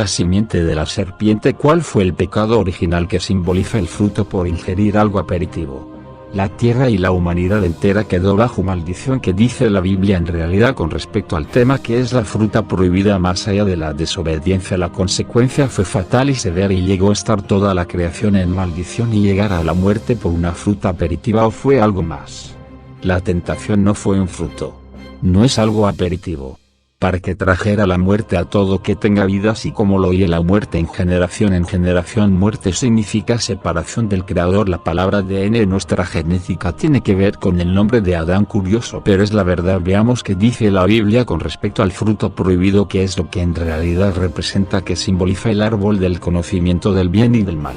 la simiente de la serpiente. ¿Cuál fue el pecado original que simboliza el fruto por ingerir algo aperitivo? La tierra y la humanidad entera quedó bajo maldición. ¿Qué dice la Biblia en realidad con respecto al tema que es la fruta prohibida? Más allá de la desobediencia, la consecuencia fue fatal y severa, y llegó a estar toda la creación en maldición y llegar a la muerte por una fruta aperitiva. ¿O fue algo más? La tentación no fue un fruto. No es algo aperitivo. Para que trajera la muerte a todo que tenga vida, así como lo oye la muerte en generación. Muerte significa separación del Creador. La palabra ADN en nuestra genética tiene que ver con el nombre de Adán. Curioso, pero es la verdad. Veamos qué dice la Biblia con respecto al fruto prohibido, qué es lo que en realidad representa, que simboliza el árbol del conocimiento del bien y del mal.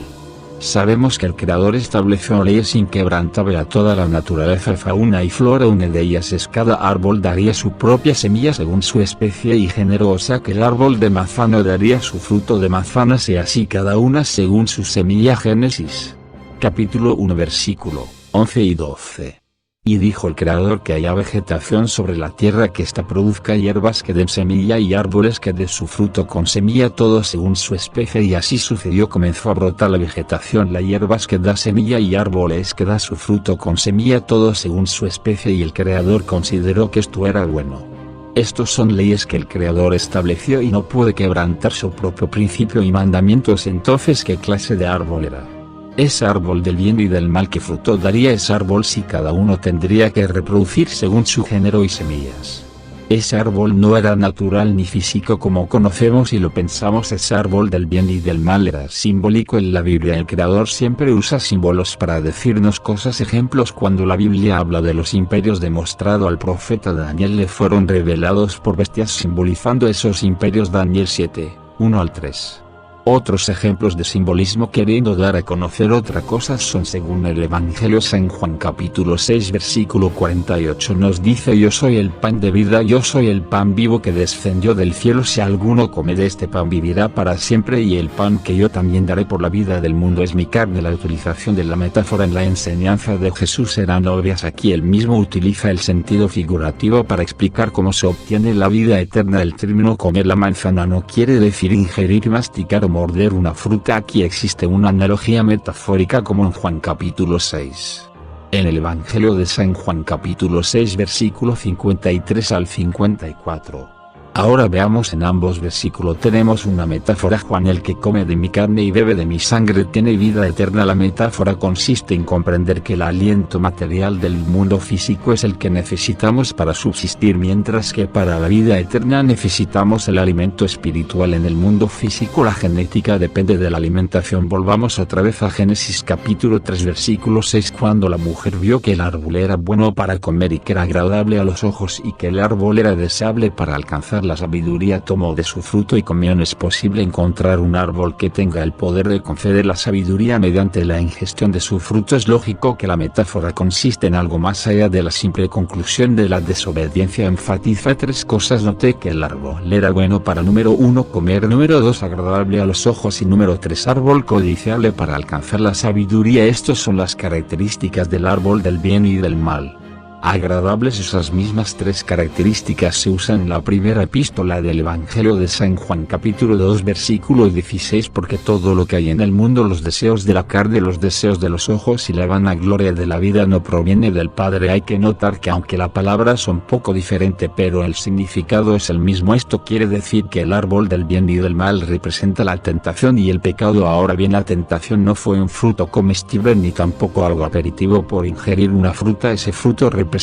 Sabemos que el Creador estableció leyes inquebrantables a toda la naturaleza, fauna y flora. Una de ellas es: cada árbol daría su propia semilla según su especie y género, o sea que el árbol de manzana daría su fruto de manzanas y así cada una según su semilla. Génesis capítulo 1 versículo 11 y 12. Y dijo el Creador que haya vegetación sobre la tierra, que ésta produzca hierbas que den semilla y árboles que den su fruto con semilla, todo según su especie. Y así sucedió. Comenzó a brotar la vegetación, las hierbas que da semilla y árboles que da su fruto con semilla, todo según su especie, y el Creador consideró que esto era bueno. Estos son leyes que el Creador estableció y no puede quebrantar su propio principio y mandamientos. Entonces, ¿qué clase de árbol era ese árbol del bien y del mal? ¿Qué fruto daría ese árbol si cada uno tendría que reproducir según su género y semillas? Ese árbol no era natural ni físico como conocemos y lo pensamos. Ese árbol del bien y del mal era simbólico. En la Biblia el Creador siempre usa símbolos para decirnos cosas. Ejemplos: cuando la Biblia habla de los imperios demostrado al profeta Daniel, le fueron revelados por bestias, simbolizando esos imperios. Daniel 7, 1 al 3. Otros ejemplos de simbolismo queriendo dar a conocer otra cosa son según el Evangelio. San Juan capítulo 6 versículo 48 nos dice: yo soy el pan de vida, yo soy el pan vivo que descendió del cielo. Si alguno come de este pan vivirá para siempre, y el pan que yo también daré por la vida del mundo es mi carne. La utilización de la metáfora en la enseñanza de Jesús eran obvias. Aquí él mismo utiliza el sentido figurativo para explicar cómo se obtiene la vida eterna. El término comer la manzana no quiere decir ingerir, masticar o morder una fruta. Aquí existe una analogía metafórica como en Juan capítulo 6. En el Evangelio de San Juan capítulo 6 versículo 53 al 54. Ahora veamos en ambos versículos tenemos una metáfora. Juan: el que come de mi carne y bebe de mi sangre tiene vida eterna. La metáfora consiste en comprender que el aliento material del mundo físico es el que necesitamos para subsistir, mientras que para la vida eterna necesitamos el alimento espiritual. En el mundo físico la genética depende de la alimentación. Volvamos otra vez a Génesis capítulo 3 versículo 6. Cuando la mujer vio que el árbol era bueno para comer y que era agradable a los ojos y que el árbol era deseable para alcanzar la sabiduría, tomó de su fruto y comió. No es posible encontrar un árbol que tenga el poder de conceder la sabiduría mediante la ingestión de su fruto. Es lógico que la metáfora consiste en algo más allá de la simple conclusión de la desobediencia. Enfatiza tres cosas. Noté que el árbol era bueno para: número 1, comer; número 2, agradable a los ojos; y número 3, árbol codiciable para alcanzar la sabiduría. Estas son las características del árbol del bien y del mal. Agradables. Esas mismas tres características se usan en la primera epístola del Evangelio de San Juan capítulo 2 versículo 16: porque todo lo que hay en el mundo, los deseos de la carne, los deseos de los ojos y la vanagloria de la vida, no proviene del Padre. Hay que notar que aunque la palabra son poco diferente, pero el significado es el mismo. Esto quiere decir que el árbol del bien y del mal representa la tentación y el pecado. Ahora bien, la tentación no fue un fruto comestible ni tampoco algo aperitivo por ingerir una fruta. Ese fruto representaba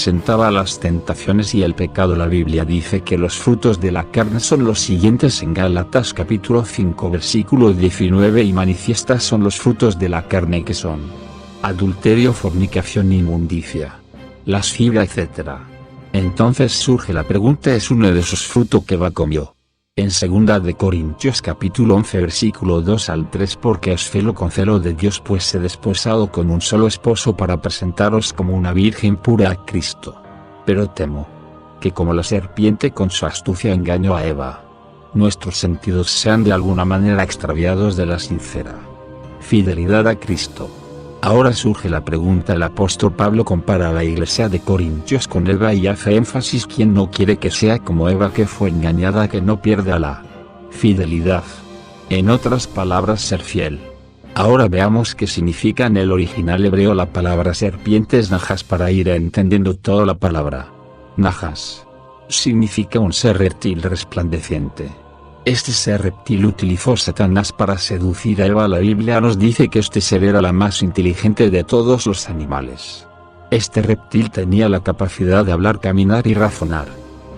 las tentaciones y el pecado. La Biblia dice que los frutos de la carne son los siguientes en Gálatas capítulo 5 versículo 19: y manifiestas son los frutos de la carne, que son adulterio, fornicación, inmundicia, lascivia, etc. Entonces surge la pregunta: ¿es uno de esos frutos que Eva comió? En 2 de Corintios capítulo 11 versículo 2 al 3: porque os celo con celo de Dios, pues he desposado con un solo esposo para presentaros como una virgen pura a Cristo. Pero temo que como la serpiente con su astucia engañó a Eva, nuestros sentidos sean de alguna manera extraviados de la sincera fidelidad a Cristo. Ahora surge la pregunta. El apóstol Pablo compara a la iglesia de Corintios con Eva y hace énfasis: ¿quién no quiere que sea como Eva, que fue engañada, que no pierda la fidelidad? En otras palabras, ser fiel. Ahora veamos qué significa en el original hebreo la palabra serpiente es najas para ir entendiendo toda la palabra. Najas significa un ser reptil resplandeciente. Este ser reptil utilizó Satanás para seducir a Eva. La Biblia nos dice que este ser era la más inteligente de todos los animales. Este reptil tenía la capacidad de hablar, caminar y razonar.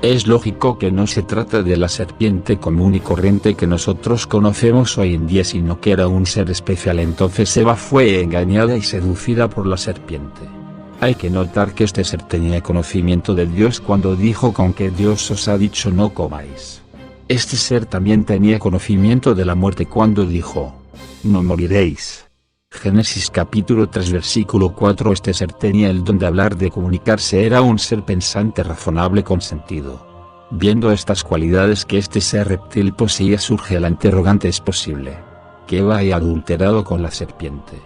Es lógico que no se trata de la serpiente común y corriente que nosotros conocemos hoy en día, sino que era un ser especial. Entonces Eva fue engañada y seducida por la serpiente. Hay que notar que este ser tenía conocimiento de Dios cuando dijo: con que Dios os ha dicho no comáis. Este ser también tenía conocimiento de la muerte cuando dijo: no moriréis. Génesis capítulo 3 versículo 4. Este ser tenía el don de hablar, de comunicarse, era un ser pensante, razonable, con sentido. Viendo estas cualidades que este ser reptil poseía, surge la interrogante: ¿es posible que Eva haya adulterado con la serpiente?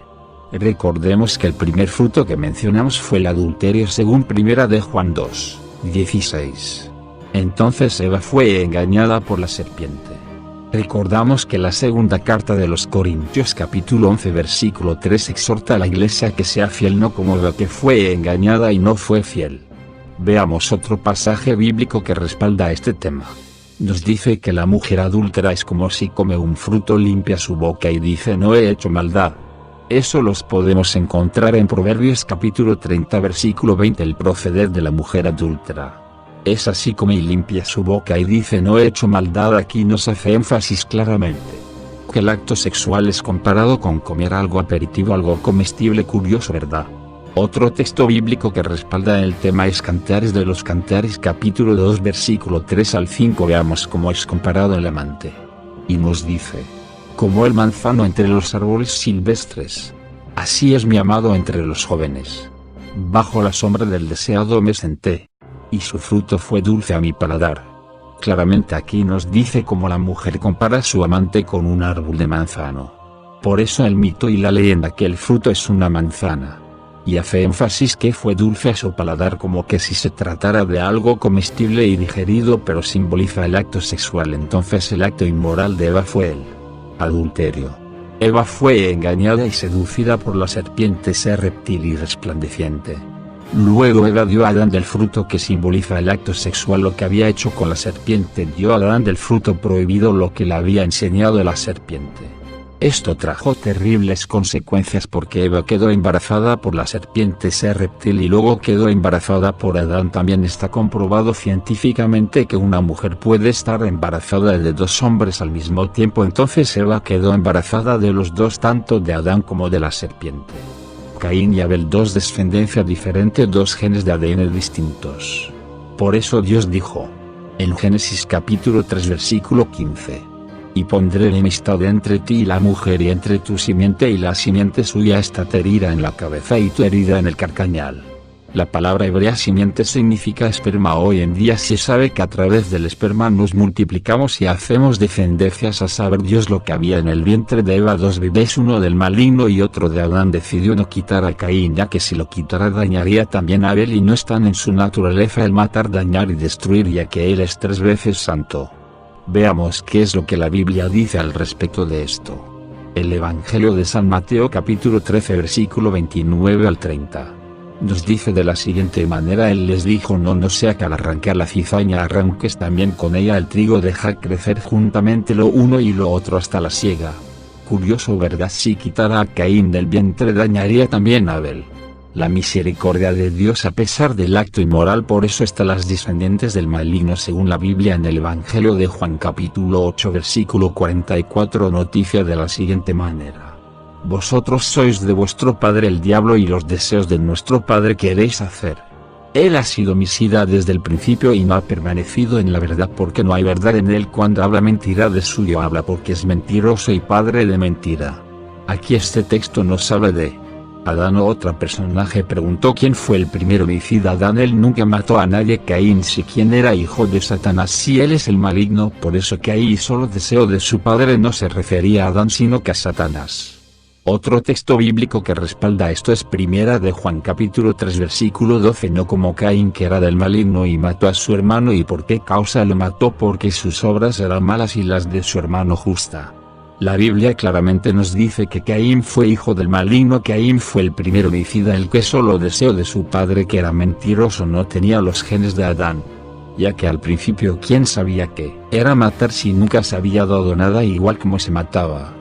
Recordemos que el primer fruto que mencionamos fue el adulterio según 1 de Juan 2, 16. Entonces Eva fue engañada por la serpiente. Recordamos que la segunda carta de los Corintios capítulo 11 versículo 3 exhorta a la iglesia que sea fiel, no como Eva, que fue engañada y no fue fiel. Veamos otro pasaje bíblico que respalda este tema. Nos dice que la mujer adúltera es como si come un fruto, limpia su boca y dice: no he hecho maldad. Eso los podemos encontrar en Proverbios capítulo 30 versículo 20. El proceder de la mujer adúltera es así: come y limpia su boca y dice: no he hecho maldad. Aquí nos hace énfasis claramente que el acto sexual es comparado con comer algo aperitivo, algo comestible. Curioso, ¿verdad? Otro texto bíblico que respalda el tema es Cantares de los Cantares capítulo 2 versículo 3 al 5. Veamos cómo es comparado el amante. Y nos dice: como el manzano entre los árboles silvestres, así es mi amado entre los jóvenes. Bajo la sombra del deseado me senté, y su fruto fue dulce a mi paladar. Claramente aquí nos dice cómo la mujer compara a su amante con un árbol de manzano. Por eso el mito y la leyenda que el fruto es una manzana. Y hace énfasis que fue dulce a su paladar, como que si se tratara de algo comestible y digerido, pero simboliza el acto sexual. Entonces el acto inmoral de Eva fue el adulterio. Eva fue engañada y seducida por la serpiente, ser reptil y resplandeciente. Luego Eva dio a Adán del fruto que simboliza el acto sexual. Lo que había hecho con la serpiente, dio a Adán del fruto prohibido, lo que le había enseñado la serpiente. Esto trajo terribles consecuencias porque Eva quedó embarazada por la serpiente, ser reptil, y luego quedó embarazada por Adán. También está comprobado científicamente que una mujer puede estar embarazada de dos hombres al mismo tiempo. Entonces Eva quedó embarazada de los dos, tanto de Adán como de la serpiente. Caín y Abel, dos descendencias diferentes, dos genes de ADN distintos. Por eso Dios dijo en Génesis capítulo 3 versículo 15: y pondré enemistad entre ti y la mujer, y entre tu simiente y la simiente suya. Esta te herirá en la cabeza y tu herida en el carcañal. La palabra hebrea simiente significa esperma. Hoy en día se sabe que a través del esperma nos multiplicamos y hacemos descendencias. A saber Dios lo que había en el vientre de Eva: dos bebés, uno del maligno y otro de Adán. Decidió no quitar a Caín, ya que si lo quitara dañaría también a Abel, y no están en su naturaleza el matar, dañar y destruir, ya que él es 3 veces santo. Veamos qué es lo que la Biblia dice al respecto de esto. El Evangelio de San Mateo capítulo 13 versículo 29 al 30. Nos dice de la siguiente manera: él les dijo: no sea que al arrancar la cizaña arranques también con ella el trigo, dejad crecer juntamente lo uno y lo otro hasta la siega. Curioso, ¿verdad? Si quitara a Caín del vientre, dañaría también a Abel. La misericordia de Dios a pesar del acto inmoral. Por eso están las descendientes del maligno según la Biblia en el Evangelio de Juan capítulo 8 versículo 44. Noticia de la siguiente manera: vosotros sois de vuestro padre el diablo, y los deseos de nuestro padre queréis hacer. Él ha sido homicida desde el principio y no ha permanecido en la verdad, porque no hay verdad en él. Cuando habla mentira, de suyo habla, porque es mentiroso y padre de mentira. Aquí este texto nos habla de Adán. Otro personaje preguntó: ¿quién fue el primer homicida? Adán. Él nunca mató a nadie. Caín sí, quien era hijo de Satanás, sí, él es el maligno. Por eso que ahí solo deseo de su padre no se refería a Adán sino que a Satanás. Otro texto bíblico que respalda esto es 1 de Juan capítulo 3 versículo 12: no como Caín, que era del maligno y mató a su hermano. ¿Y por qué causa lo mató? Porque sus obras eran malas y las de su hermano justa. La Biblia claramente nos dice que Caín fue hijo del maligno. Caín fue el primer homicida, el que solo deseó de su padre, que era mentiroso, no tenía los genes de Adán. Ya que al principio, ¿quién sabía qué era matar si nunca se había dado nada igual como se mataba?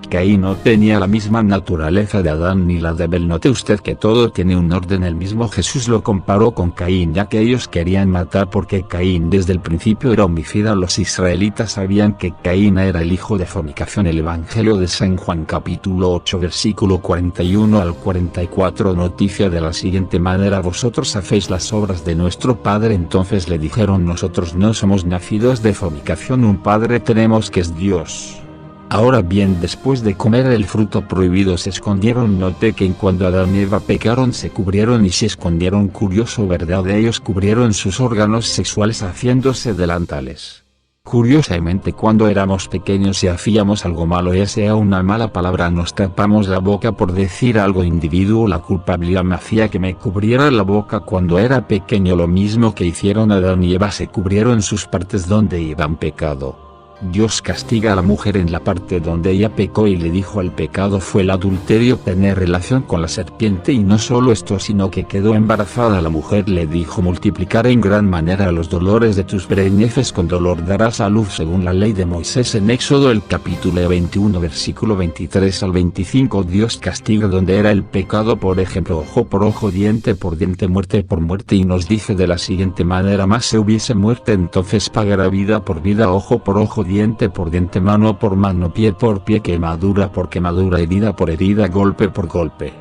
Caín no tenía la misma naturaleza de Adán ni la de Abel. Note usted que todo tiene un orden. El mismo Jesús lo comparó con Caín, ya que ellos querían matar porque Caín desde el principio era homicida. Los israelitas sabían que Caín era el hijo de fornicación. El Evangelio de San Juan capítulo 8 versículo 41 al 44 noticia de la siguiente manera: vosotros hacéis las obras de nuestro padre. Entonces le dijeron: nosotros no somos nacidos de fornicación, un padre tenemos que es Dios. Ahora bien, después de comer el fruto prohibido se escondieron. Note que cuando Adán y Eva pecaron se cubrieron y se escondieron. Curioso, ¿verdad? Ellos cubrieron sus órganos sexuales haciéndose delantales. Curiosamente, cuando éramos pequeños y hacíamos algo malo, ya sea una mala palabra, nos tapamos la boca por decir algo individuo. La culpabilidad me hacía que me cubriera la boca cuando era pequeño. Lo mismo que hicieron Adán y Eva, se cubrieron sus partes donde iban pecado. Dios castiga a la mujer en la parte donde ella pecó y le dijo: el pecado fue el adulterio, tener relación con la serpiente. Y no solo esto, sino que quedó embarazada. La mujer le dijo: multiplicaré en gran manera los dolores de tus preñeces, con dolor darás a luz, según la ley de Moisés. En Éxodo el capítulo 21 versículo 23 al 25 Dios castiga donde era el pecado, por ejemplo, ojo por ojo, diente por diente, muerte por muerte, y nos dice de la siguiente manera: más se hubiese muerte, entonces pagará vida por vida, ojo por ojo, diente por diente, mano por mano, pie por pie, quemadura por quemadura, herida por herida, golpe por golpe.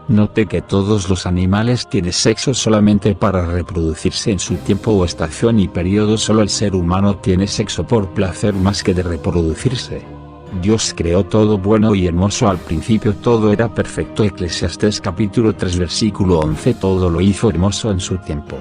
Note que todos los animales tienen sexo solamente para reproducirse en su tiempo o estación y periodo. Solo el ser humano tiene sexo por placer más que de reproducirse. Dios creó todo bueno y hermoso. Al principio todo era perfecto. Eclesiastés capítulo 3 versículo 11. Todo lo hizo hermoso en su tiempo.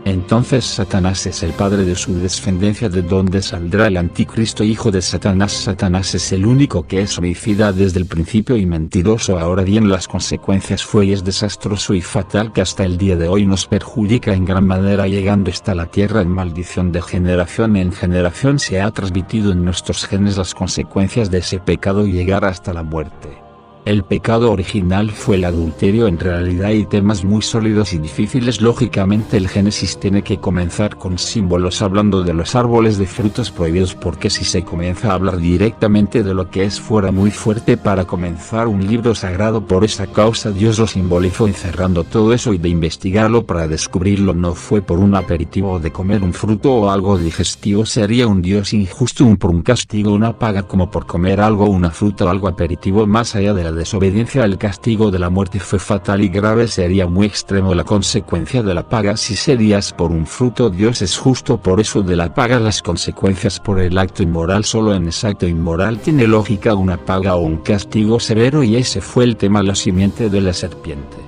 Entonces Satanás es el padre de su descendencia, de donde saldrá el anticristo, hijo de Satanás. Satanás es el único que es homicida desde el principio y mentiroso. Ahora bien, las consecuencias fue y es desastroso y fatal, que hasta el día de hoy nos perjudica en gran manera, llegando hasta la tierra en maldición. De generación en generación se ha transmitido en nuestros genes las consecuencias de ese pecado y llegar hasta la muerte. El pecado original fue el adulterio. En realidad hay temas muy sólidos y difíciles. Lógicamente el Génesis tiene que comenzar con símbolos, hablando de los árboles de frutos prohibidos, porque si se comienza a hablar directamente de lo que es, fuera muy fuerte para comenzar un libro sagrado. Por esa causa Dios lo simbolizó encerrando todo eso, y de investigarlo para descubrirlo no fue por un aperitivo de comer un fruto o algo digestivo. Sería un Dios injusto, por un castigo, una paga, como por comer algo, una fruta o algo aperitivo. Más allá de la desobediencia, el castigo de la muerte fue fatal y grave. Sería muy extremo la consecuencia de la paga. Si serías por un fruto, Dios es justo, por eso de la paga. Las consecuencias por el acto inmoral, solo en ese acto inmoral tiene lógica una paga o un castigo severo, y ese fue el tema, la simiente de la serpiente.